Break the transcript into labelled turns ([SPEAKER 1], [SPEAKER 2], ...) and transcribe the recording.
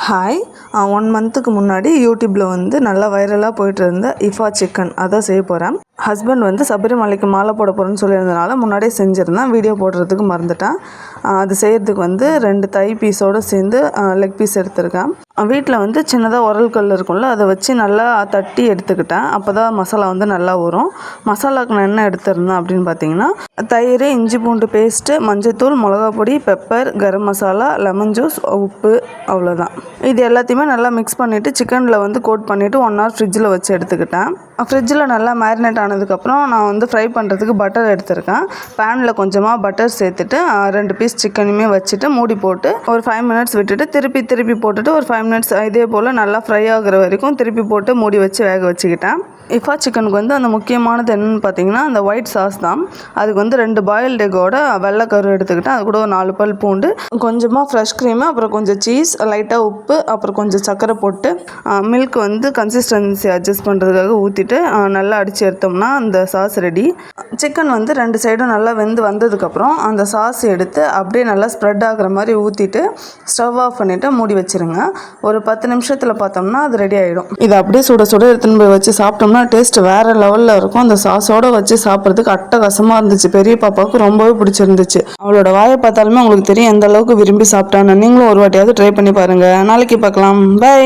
[SPEAKER 1] Hi 1 மந்த்துக்கு முன்னாடி யூடியூப்பில் வந்து நல்லா வைரலாக போயிட்டு இருந்த இஃபா சிக்கன் அதான் செய்ய போகிறேன். ஹஸ்பண்ட் வந்து சபரிமலைக்கு மாலை போட போகிறேன்னு சொல்லியிருந்தனால முன்னாடியே செஞ்சுருந்தேன். வீடியோ போடுறதுக்கு மறந்துட்டேன். அது செய்கிறதுக்கு வந்து 2 தை பீஸோடு சேர்ந்து லெக் பீஸ் எடுத்திருக்கேன். வீட்டில் வந்து சின்னதாக உரல் கல் இருக்கும்ல, அதை வச்சு நல்லா தட்டி எடுத்துக்கிட்டேன். அப்போ தான் மசாலா வந்து நல்லா வரும். மசாலாவுக்கு நான் என்ன எடுத்திருந்தேன் அப்படின்னு பார்த்தீங்கன்னா, தயிர், இஞ்சி பூண்டு பேஸ்ட்டு, மஞ்சள்தூள், மிளகா பொடி, pepper, garam masala, lemon juice, உப்பு, அவ்வளோதான். இது எல்லாத்தையுமே நல்லா மிக்ஸ் பண்ணிவிட்டு சிக்கனில் வந்து கோட் பண்ணிவிட்டு 1 hour ஃப்ரிட்ஜில் வச்சு எடுத்துக்கிட்டேன். ஃப்ரிட்ஜில் நல்லா மேரினேட் ஆனதுக்கப்புறம் நான் வந்து ஃப்ரை பண்ணுறதுக்கு பட்டர் எடுத்திருக்கேன். பேனில் கொஞ்சமாக பட்டர் சேர்த்துட்டு 2 பீஸ் சிக்கனுமே வச்சுட்டு மூடி போட்டு ஒரு 5 minutes விட்டுட்டு திருப்பி போட்டுட்டு ஒரு 5 minutes இதே போல் நல்லா ஃப்ரை ஆகுற வரைக்கும் திருப்பி போட்டு மூடி வச்சு வேக வச்சுக்கிட்டேன். இஃபா சிக்கனுக்கு வந்து அந்த முக்கியமானது என்னென்னு பார்த்தீங்கன்னா, அந்த ஒயிட் சாஸ் தான். அதுக்கு வந்து 2 பாயில்டு எக்கோட வெள்ளைக்கரு எடுத்துக்கிட்டேன். அது கூட ஒரு 4 பல் பூண்டு, கொஞ்சமாக ஃப்ரெஷ் க்ரீமு, அப்புறம் கொஞ்சம் சீஸ், லைட்டாக உப்பு, அப்புறம் கொஞ்சம் சர்க்கரை போட்டு மில்க் வந்து கன்சிஸ்டன்சி அட்ஜஸ்ட் பண்ணுறதுக்காக ஊற்றிட்டு நல்லா அடித்து எடுத்தோம்னா அந்த சாஸ் ரெடி. சிக்கன் வந்து 2 சைடும் நல்லா வெந்து வந்ததுக்கப்புறம் அந்த சாஸ் எடுத்து அப்படியே நல்லா ஸ்ப்ரெட் ஆகிற மாதிரி ஊற்றிட்டு ஸ்டவ் ஆஃப் பண்ணிவிட்டு மூடி வச்சுருங்க. ஒரு 10 நிமிஷத்தில் பார்த்தோம்னா அது ரெடி ஆகிடும். இதை அப்படியே சுட எடுத்துன்னு போய் வச்சு சாப்பிட்டோம்னா டேஸ்ட் வேறு லெவலில் இருக்கும். அந்த சாஸோடு வச்சு சாப்பிட்றதுக்கு அட்டகாசமாக இருந்துச்சு. பெரிய பாப்பாவுக்கு ரொம்பவே பிடிச்சிருந்துச்சு. அவளோட வாயை பார்த்தாலுமே உங்களுக்கு தெரியும் எந்த அளவுக்கு விரும்பி சாப்பிட்டான்னு. நீங்களும் ஒரு வாட்டியாவது ட்ரை பண்ணி பாருங்கள். நாளைக்கு பார்க்கலாம். பை.